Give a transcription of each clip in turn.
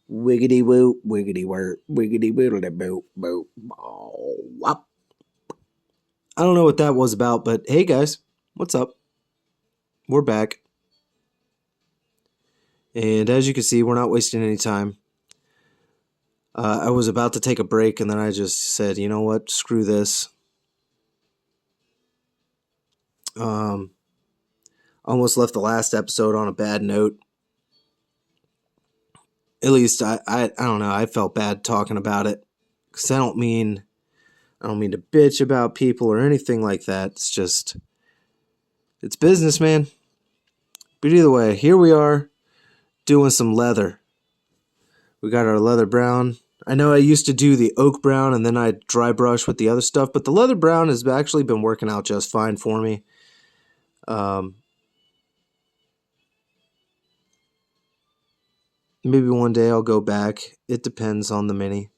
Wiggity woo, wiggity word, wiggity wiggity boo, boo, wop. I don't know what that was about, but hey guys, what's up? We're back. And as you can see, we're not wasting any time. I was about to take a break and then I just said, you know what, screw this. Almost left the last episode on a bad note. At least I don't know, I felt bad talking about it. Because I don't mean to bitch about people or anything like that. It's just, it's business, man. But either way, here we are doing some leather. We got our leather brown. I know I used to do the oak brown and then I'd dry brush with the other stuff, but the leather brown has actually been working out just fine for me. Maybe one day I'll go back. It depends on the mini.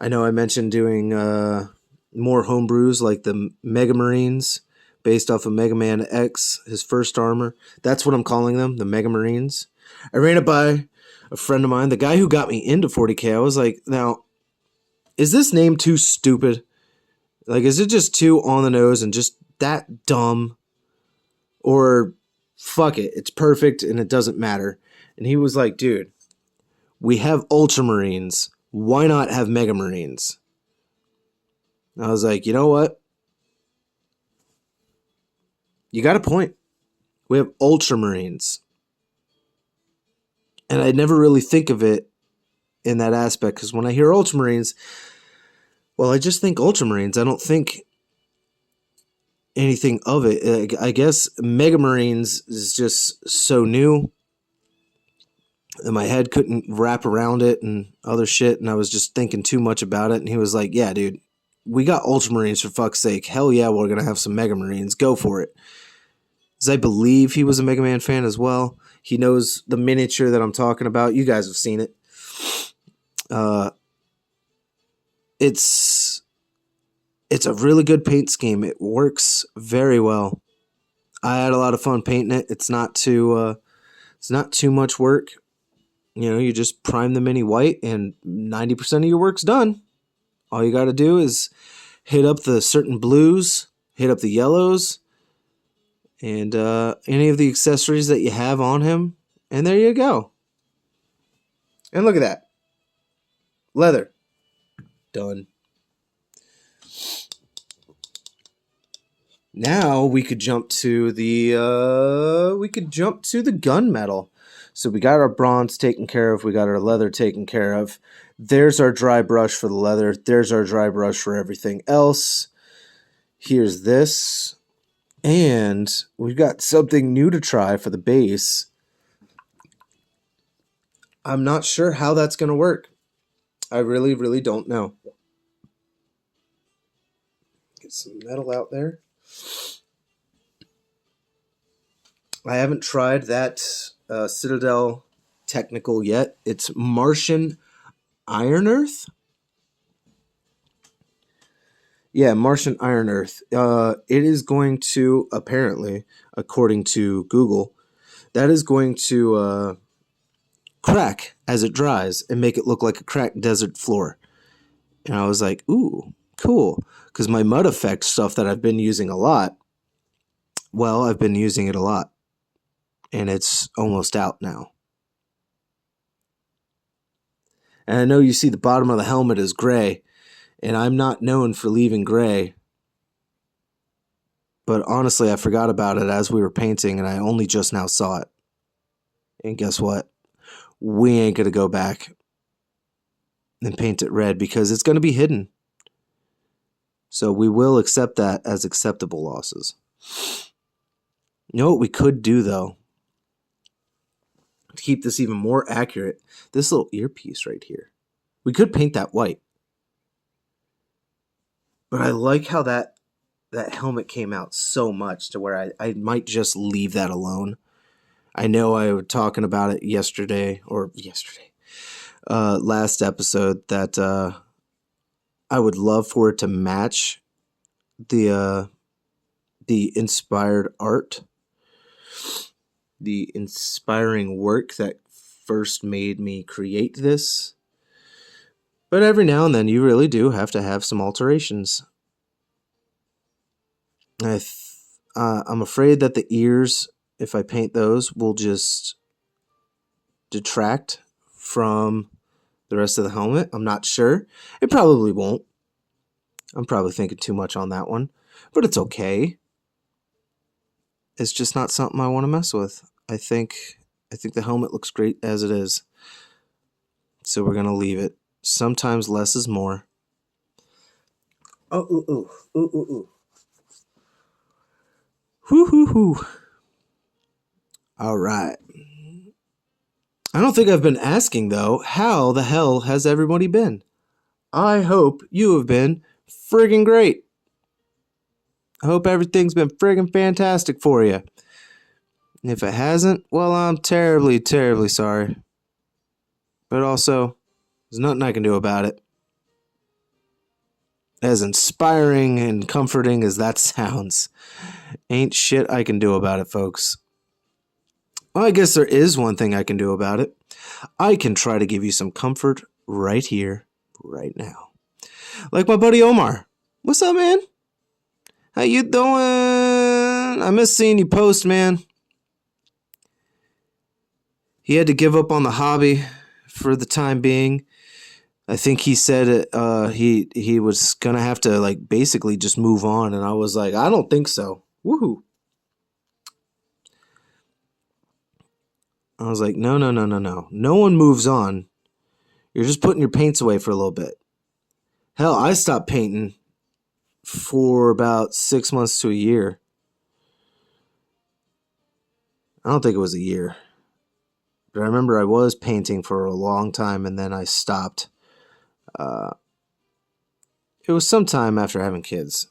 I know I mentioned doing more homebrews like the Mega Marines based off of Mega Man X, his first armor. That's what I'm calling them, the Mega Marines. I ran it by a friend of mine, the guy who got me into 40K. I was like, now, is this name too stupid? Like, is it just too on the nose and just that dumb? Or fuck it, it's perfect and it doesn't matter. And he was like, dude, we have Ultramarines. Why not have Mega Marines? I was like, you know what? You got a point. We have Ultramarines. And I never really think of it in that aspect, because when I hear Ultramarines, well, I just think Ultramarines. I don't think anything of it. I guess Mega Marines is just so new and my head couldn't wrap around it and other shit, and I was just thinking too much about it. And he was like, yeah, dude, we got Ultramarines for fuck's sake. Hell yeah, we're going to have some Mega Marines. Go for it. Because I believe he was a Mega Man fan as well. He knows the miniature that I'm talking about. You guys have seen it. It's a really good paint scheme. It works very well. I had a lot of fun painting it. It's not too much work. You know, you just prime the mini white and 90% of your work's done. All you got to do is hit up the certain blues, hit up the yellows, and any of the accessories that you have on him, and there you go. And look at that. Leather. Done. Now we could jump to the gunmetal. So we got our bronze taken care of. We got our leather taken care of. There's our dry brush for the leather. There's our dry brush for everything else. Here's this. And we've got something new to try for the base. I'm not sure how that's going to work. I really, really don't know. Get some metal out there. I haven't tried that Citadel Technical yet. It's Martian Iron Earth? Yeah, Martian Iron Earth. It is going to, apparently, according to Google, that is going to crack as it dries and make it look like a cracked desert floor. And I was like, ooh, cool. Because my mud effect stuff that I've been using a lot, well, I've been using it a lot. And it's almost out now. And I know you see the bottom of the helmet is gray. And I'm not known for leaving gray. But honestly, I forgot about it as we were painting, and I only just now saw it. And guess what? We ain't going to go back and paint it red because it's going to be hidden. So we will accept that as acceptable losses. You know what we could do, though? To keep this even more accurate, this little earpiece right here. We could paint that white. But I like how that helmet came out so much to where I might just leave that alone. I know I was talking about it last episode, that I would love for it to match the inspired art. the inspiring work that first made me create this. But every now and then you really do have to have some alterations. I'm afraid that the ears, if I paint those, will just detract from the rest of the helmet. I'm not sure. It probably won't. I'm probably thinking too much on that one. But it's okay. It's just not something I want to mess with. I think the helmet looks great as it is. So we're going to leave it. Sometimes less is more. Oh, ooh, ooh, ooh, ooh, ooh. Hoo, hoo, hoo. All right. I don't think I've been asking, though, how the hell has everybody been? I hope you have been friggin' great. I hope everything's been friggin' fantastic for you. And if it hasn't, well, I'm terribly, terribly sorry. But also, there's nothing I can do about it. As inspiring and comforting as that sounds, ain't shit I can do about it, folks. Well, I guess there is one thing I can do about it. I can try to give you some comfort right here, right now. Like my buddy Omar. What's up, man? How you doing? I miss seeing you post, man. He had to give up on the hobby for the time being. I think he said he was gonna have to like basically just move on, and I was like, I don't think so. Woohoo! I was like, no. No one moves on. You're just putting your paints away for a little bit. Hell, I stopped painting for about 6 months to a year. I don't think it was a year. But I remember I was painting for a long time, and then I stopped. It was sometime after having kids.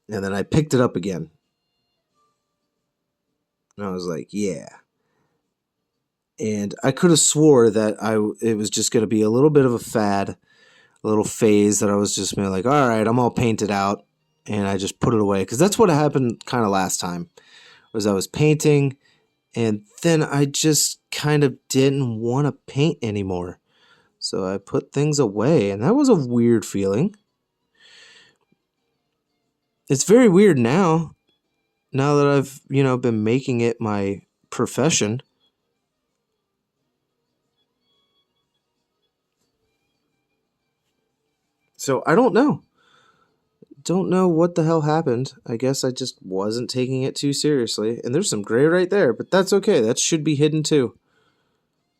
And then I picked it up again. And I was like, yeah. And I could have swore that it was just going to be a little bit of a fad, a little phase that I was just like, all right, I'm all painted out. And I just put it away. Because that's what happened kind of last time. Was I was painting, and then I just kind of didn't want to paint anymore. So I put things away, and that was a weird feeling. It's very weird now that I've, been making it my profession. So I don't know. Don't know what the hell happened. I guess I just wasn't taking it too seriously. And there's some gray right there, but that's okay. That should be hidden too.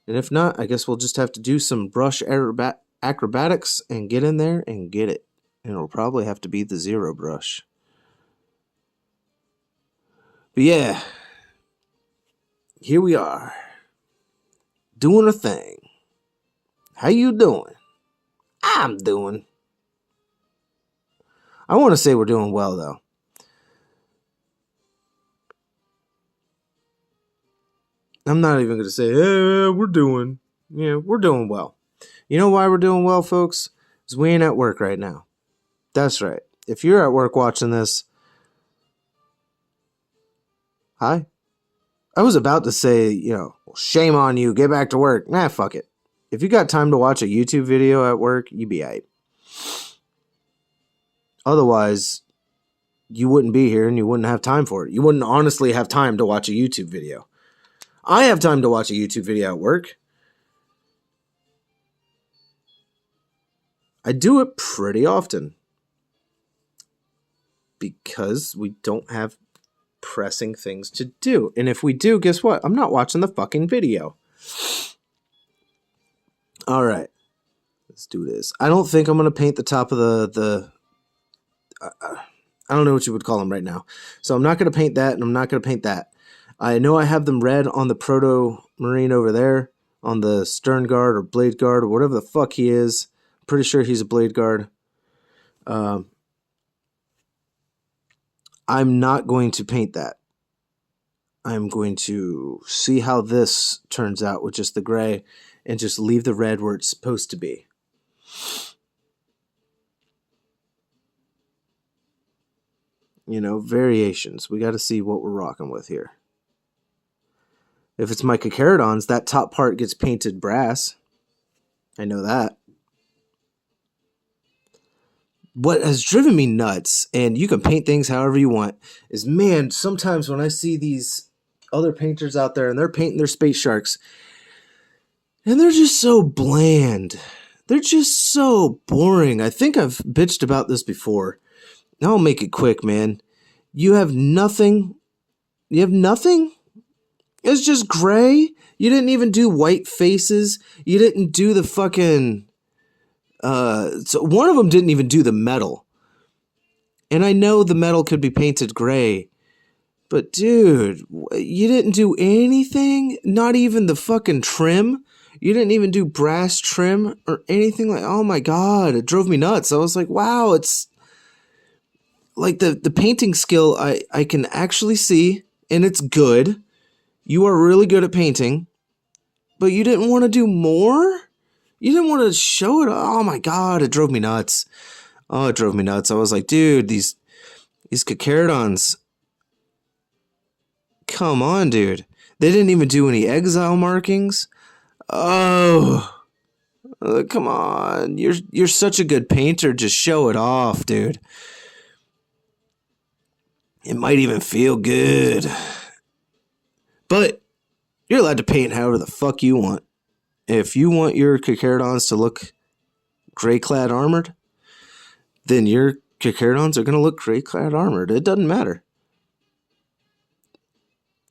And if not, I guess we'll just have to do some brush acrobatics and get in there and get it. And it'll probably have to be the zero brush. But yeah, here we are, doing a thing. How you doing? I'm doing. I want to say we're doing well, though. I'm not even going to say, hey, we're doing well. You know why we're doing well, folks? Because we ain't at work right now. That's right. If you're at work watching this, hi. I was about to say, shame on you, get back to work. Nah, fuck it. If you got time to watch a YouTube video at work, you be aight. Otherwise, you wouldn't be here and you wouldn't have time for it. You wouldn't honestly have time to watch a YouTube video. I have time to watch a YouTube video at work. I do it pretty often. Because we don't have pressing things to do. And if we do, guess what? I'm not watching the fucking video. All right. Let's do this. I don't think I'm going to paint the top of the I don't know what you would call them right now. So I'm not going to paint that, and I'm not going to paint that. I know I have them red on the Proto Marine over there, on the stern guard or blade guard or whatever the fuck he is. I'm pretty sure he's a blade guard. I'm not going to paint that. I'm going to see how this turns out with just the gray and just leave the red where it's supposed to be. Variations. We got to see what we're rocking with here. If it's my Carcharodons, that top part gets painted brass. I know that. What has driven me nuts, and you can paint things however you want, is, man, sometimes when I see these other painters out there and they're painting their space sharks, and they're just so bland. They're just so boring. I think I've bitched about this before. I'll make it quick, man. You have nothing. You have nothing? It's just gray. You didn't even do white faces. You didn't do the fucking... So one of them didn't even do the metal. And I know the metal could be painted gray. But dude, you didn't do anything? Not even the fucking trim? You didn't even do brass trim or anything? Like, oh my god, it drove me nuts. I was like, wow, it's... Like, the painting skill I can actually see, and it's good. You are really good at painting. But you didn't want to do more? You didn't want to show it? Oh my god, it drove me nuts. Oh, it drove me nuts. I was like, dude, these Carcharodons... Come on, dude. They didn't even do any exile markings. Oh, come on. You're such a good painter. Just show it off, dude. It might even feel good. But you're allowed to paint however the fuck you want. If you want your Carcharodons to look gray-clad armored, then your Carcharodons are going to look gray-clad armored. It doesn't matter.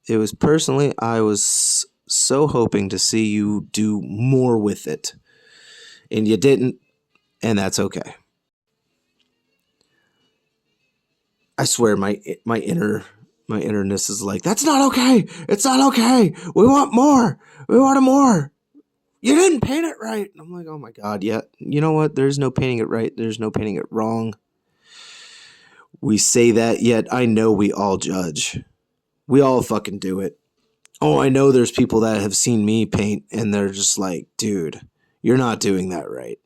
It was personally, I was so hoping to see you do more with it. And you didn't, and that's okay. I swear my innerness is like, that's not okay. It's not okay. We want more. We want more. You didn't paint it right. And I'm like, oh my god, yeah. You know what? There's no painting it right. There's no painting it wrong. We say that, yet I know we all judge. We all fucking do it. Oh, I know there's people that have seen me paint and they're just like, dude, you're not doing that right.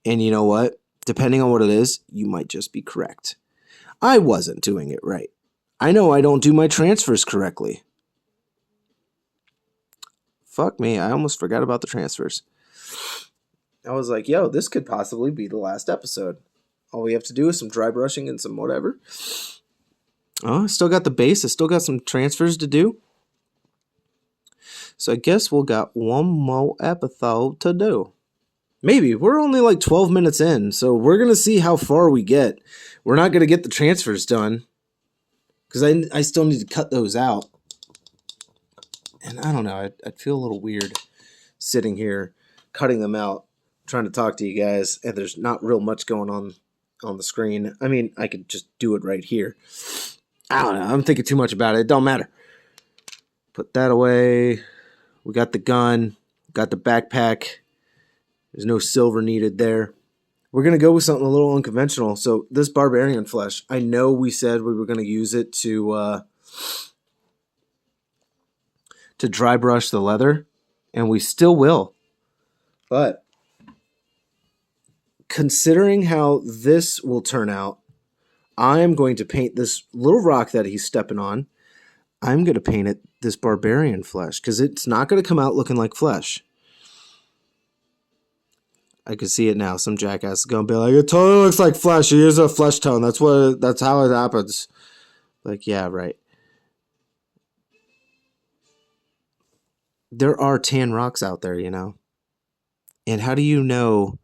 And you know what? Depending on what it is, you might just be correct. I wasn't doing it right. I know I don't do my transfers correctly. Fuck me, I almost forgot about the transfers. I was like, yo, this could possibly be the last episode. All we have to do is some dry brushing and some whatever. Oh, I still got the base. I still got some transfers to do. So I guess we'll got one more episode to do. Maybe. We're only like 12 minutes in, so we're going to see how far we get. We're not going to get the transfers done, because I still need to cut those out. And I don't know, I'd feel a little weird sitting here, cutting them out, trying to talk to you guys, and there's not real much going on the screen. I mean, I could just do it right here. I don't know, I'm thinking too much about it. It don't matter. Put that away. We got the gun, got the backpack. There's no silver needed there. We're going to go with something a little unconventional. So this barbarian flesh, I know we said we were going to use it to dry brush the leather, and we still will. But considering how this will turn out, I'm going to paint this little rock that he's stepping on. I'm going to paint it this barbarian flesh, because it's not going to come out looking like flesh. I can see it now. Some jackass is going to be like, it totally looks like flesh. You use a flesh tone. That's how it happens. Like, yeah, right. There are tan rocks out there, you know. And how do you know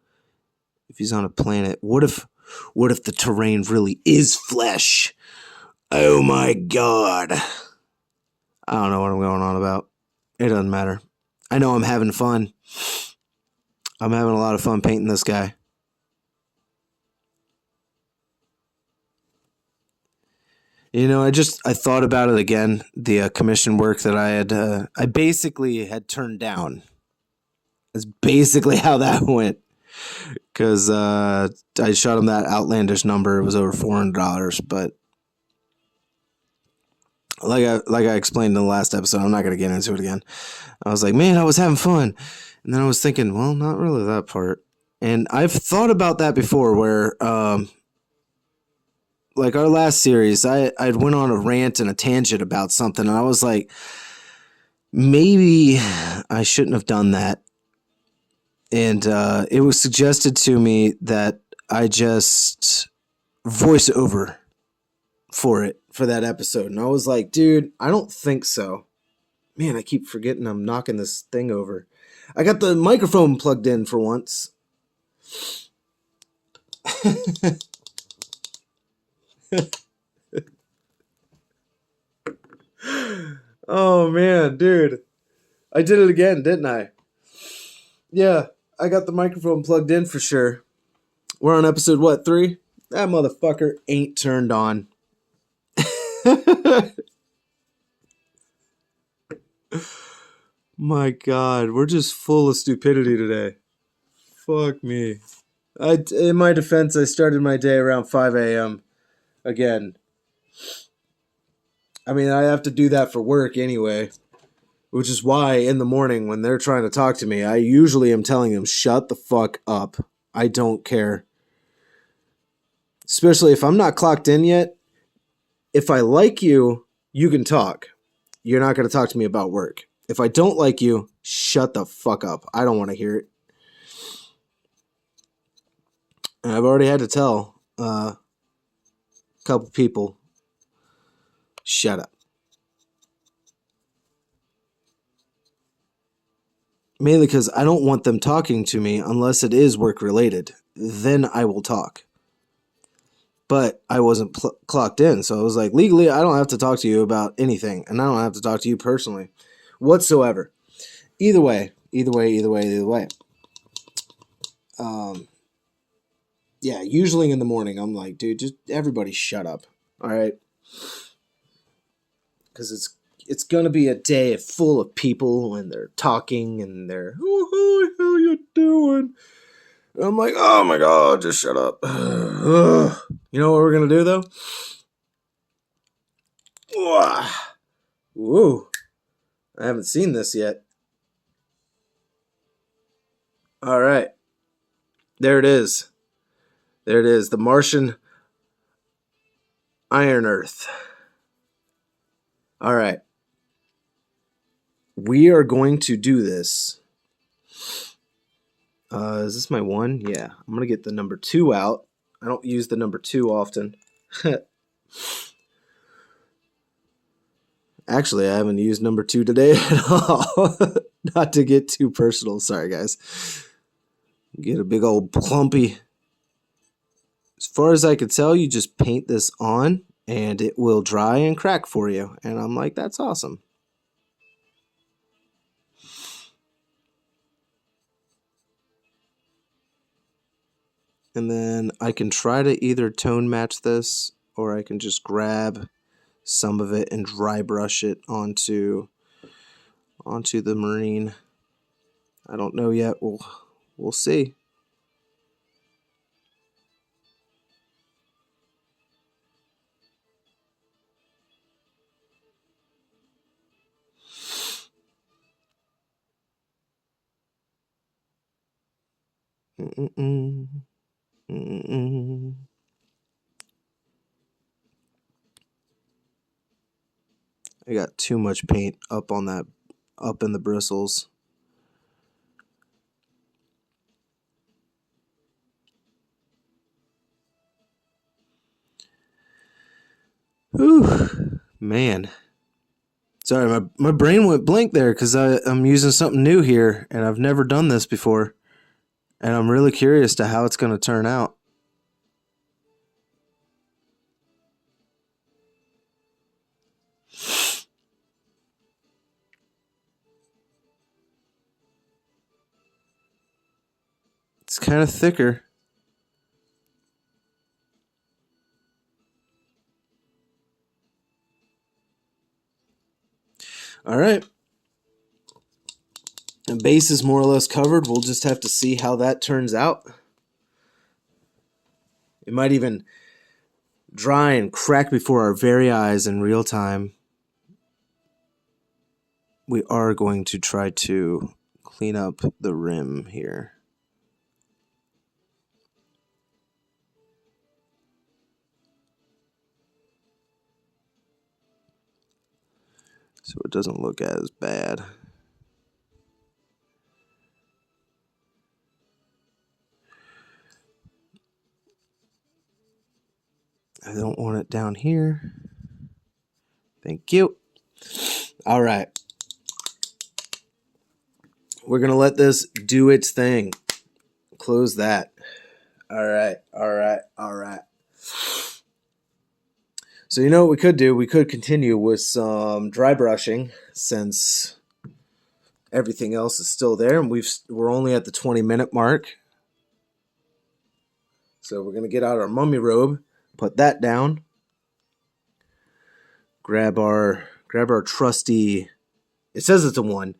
if he's on a planet? What if the terrain really is flesh? Oh my god. I don't know what I'm going on about. It doesn't matter. I know I'm having fun. I'm having a lot of fun painting this guy. You know, I thought about it again. The commission work that I basically had turned down. That's basically how that went. Because I shot him that outlandish number. It was over $400. But like I explained in the last episode, I'm not going to get into it again. I was like, man, I was having fun. And then I was thinking, well, not really that part. And I've thought about that before where, like our last series, I went on a rant and a tangent about something. And I was like, maybe I shouldn't have done that. And it was suggested to me that I just voice over for that episode. And I was like, dude, I don't think so. Man, I keep forgetting I'm knocking this thing over. I got the microphone plugged in for once. Oh, man, dude. I did it again, didn't I? Yeah, I got the microphone plugged in for sure. We're on episode, what, 3? That motherfucker ain't turned on. My God, we're just full of stupidity today. Fuck me. In my defense, I started my day around 5 a.m. again. I mean, I have to do that for work anyway, which is why in the morning when they're trying to talk to me, I usually am telling them, shut the fuck up. I don't care. Especially if I'm not clocked in yet. If I like you, you can talk. You're not going to talk to me about work. If I don't like you, shut the fuck up. I don't want to hear it. And I've already had to tell a couple people, shut up. Mainly because I don't want them talking to me unless it is work related. Then I will talk. But I wasn't clocked in, so I was like, legally, I don't have to talk to you about anything, and I don't have to talk to you personally whatsoever. Either way. Yeah, usually in the morning, I'm like, dude, just everybody shut up, all right? Because it's gonna be a day full of people, and they're talking, and they're, oh, how the hell you doing? And I'm like, oh my God, just shut up. You know what we're gonna do though? Woo! I haven't seen this yet. All right, there it is. There it is. The Martian Iron Earth. All right. We are going to do this. Is this my 1? Yeah. I'm going to get the number 2 out. I don't use the number 2 often. Actually, I haven't used number 2 today at all. Not to get too personal. Sorry, guys. Get a big old clumpy. As far as I could tell, you just paint this on and it will dry and crack for you. And I'm like, that's awesome. And then I can try to either tone match this or I can just grab some of it and dry brush it onto the Marine. I don't know yet. We'll see. Mm-mm-mm. Mm-mm. I got too much paint up in the bristles. Whew, man. Sorry, my brain went blank there because I'm using something new here and I've never done this before. And I'm really curious to how it's going to turn out. It's kind of thicker. All right. The base is more or less covered. We'll just have to see how that turns out. It might even dry and crack before our very eyes in real time. We are going to try to clean up the rim here. so it doesn't look as bad. I don't want it down here. Thank you. All right. We're going to let this do its thing. Close that. All right. So you know what we could do? We could continue with some dry brushing since everything else is still there, and we're only at the 20-minute mark. So we're going to get out our mummy robe, put that down, grab our trusty, it says it's a 1.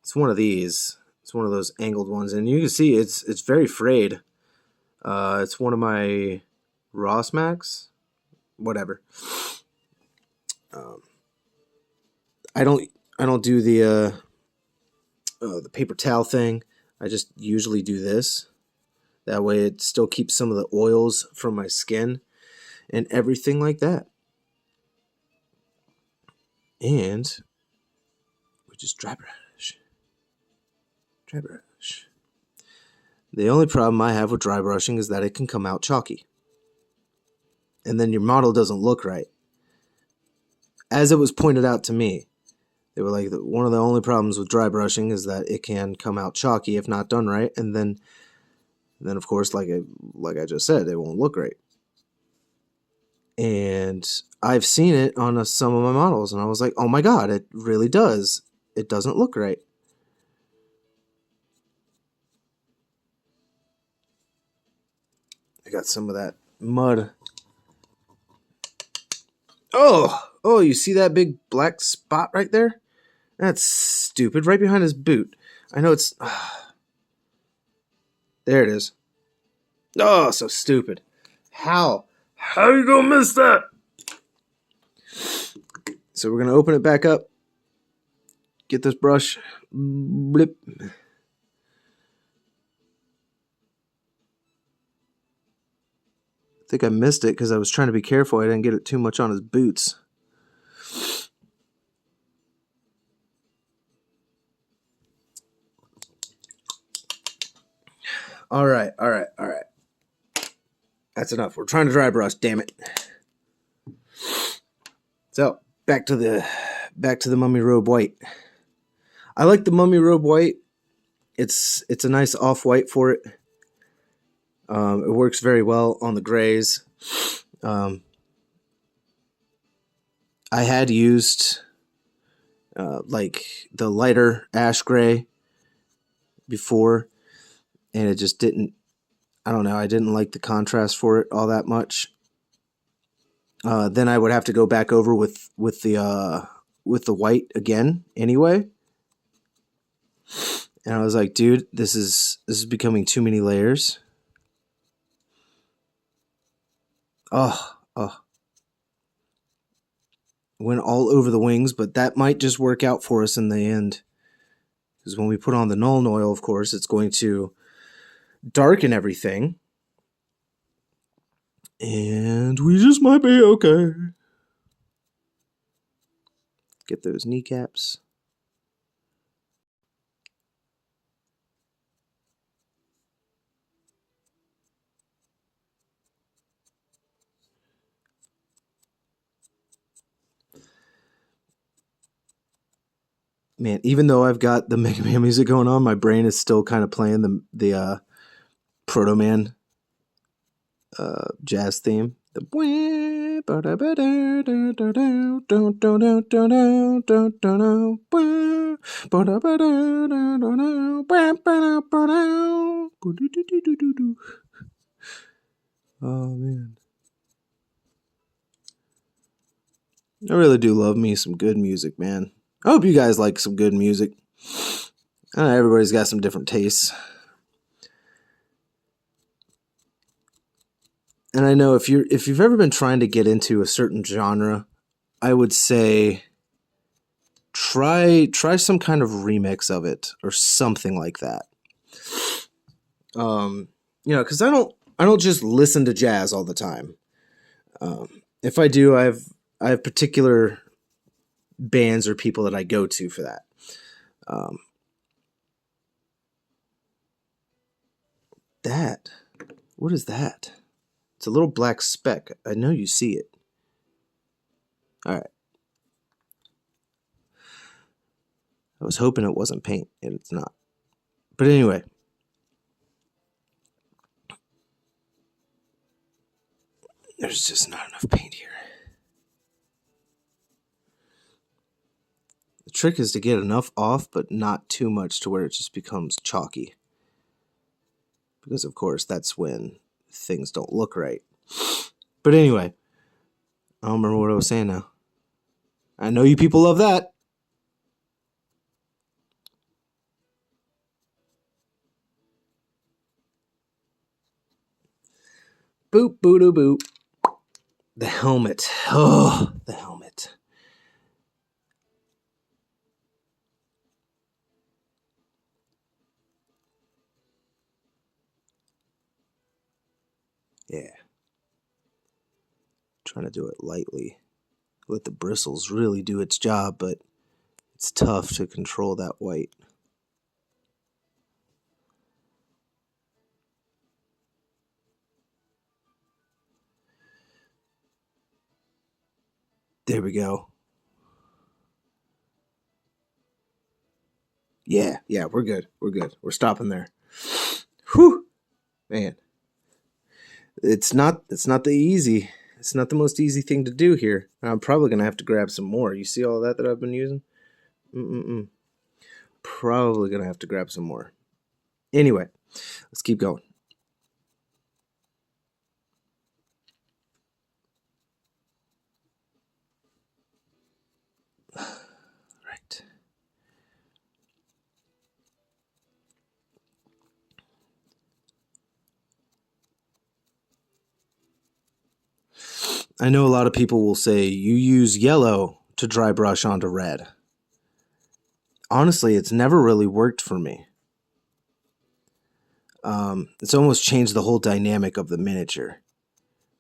It's one of these. It's one of those angled ones, and you can see it's very frayed. It's one of my Ross Max, whatever. I don't do the paper towel thing. I just usually do this. That way it still keeps some of the oils from my skin and everything like that. And we just dry brush. Dry brush. The only problem I have with dry brushing is that it can come out chalky. And then your model doesn't look right. As it was pointed out to me, they were like, one of the only problems with dry brushing is that it can come out chalky if not done right. And then of course, like I just said, it won't look right. And I've seen it on some of my models, and I was like, oh my God, it really does. It doesn't look right. I got some of that mud. Oh, you see that big black spot right there? That's stupid. Right behind his boot. I know it's... There it is. Oh, so stupid. How you gonna miss that? So we're gonna open it back up. Get this brush. Blip. I think I missed it because I was trying to be careful. I didn't get it too much on his boots. All right. That's enough. We're trying to dry brush, damn it. So, back to the mummy robe white. I like the mummy robe white. It's a nice off-white for it. It works very well on the grays. I had used like the lighter ash gray before, and it just didn't, I don't know, I didn't like the contrast for it all that much. Then I would have to go back over with the white again anyway. And I was like, dude, this is becoming too many layers. Oh. Went all over the wings, but that might just work out for us in the end. Because when we put on the Nuln Oil, of course, it's going to darken everything. And we just might be okay. Get those kneecaps. Man, even though I've got the Mega Man music going on, my brain is still kind of playing the Proto Man jazz theme. The oh man, I really do love me some good music, man. I hope you guys like some good music. I know everybody's got some different tastes. And I know if you've ever been trying to get into a certain genre, I would say try some kind of remix of it or something like that. Because I don't just listen to jazz all the time. If I do, I have particular bands or people that I go to for that. What is that? It's a little black speck. I know you see it. All right. I was hoping it wasn't paint, and it's not. But anyway. There's just not enough paint here. The trick is to get enough off, but not too much to where it just becomes chalky. Because, of course, that's when things don't look right. But anyway, I don't remember what I was saying now. I know you people love that. Boop, boo-doo, boop. The helmet. Oh, the helmet. Yeah. Trying to do it lightly. Let the bristles really do its job, but it's tough to control that white. There we go. Yeah, we're good. We're good. We're stopping there. Whew. Man. It's not the easy. It's not the most easy thing to do here. I'm probably going to have to grab some more. You see all that I've been using? Probably going to have to grab some more. Anyway, let's keep going. Right. I know a lot of people will say you use yellow to dry brush onto red. Honestly, it's never really worked for me. It's almost changed the whole dynamic of the miniature.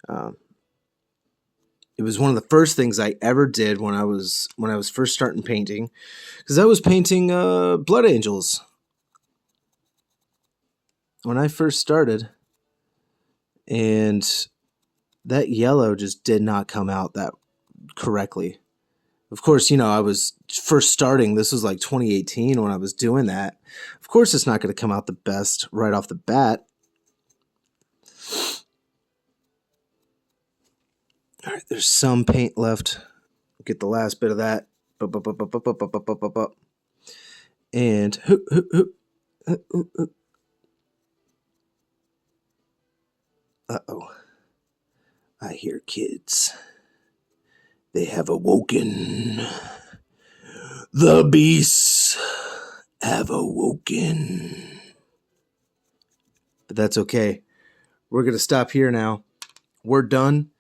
It was one of the first things I ever did when I was first starting painting, because I was painting Blood Angels when I first started, and that yellow just did not come out that correctly. Of course, I was first starting. This was like 2018 when I was doing that. Of course, it's not going to come out the best right off the bat. All right, there's some paint left. Get the last bit of that. And uh-oh. I hear kids. They have awoken. The beasts have awoken. But that's okay. We're going to stop here now. We're done.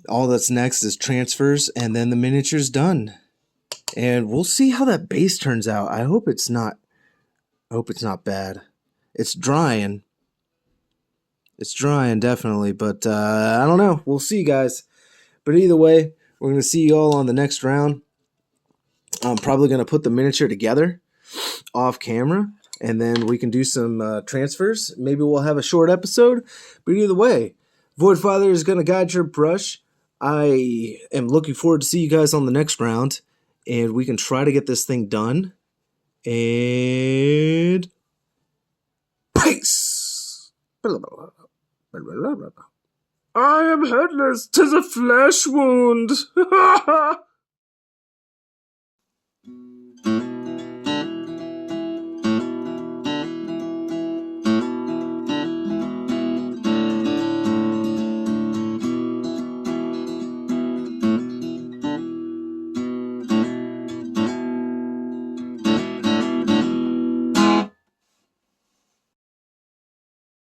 All that's next is transfers, and then the miniature's done. And we'll see how that base turns out. I hope it's not bad. It's drying. It's drying, definitely, but I don't know. We'll see, guys. But either way, we're going to see you all on the next round. I'm probably going to put the miniature together off camera, and then we can do some transfers. Maybe we'll have a short episode. But either way, Voidfather is going to guide your brush. I am looking forward to see you guys on the next round, and we can try to get this thing done. And peace. I am headless. 'Tis a flesh wound.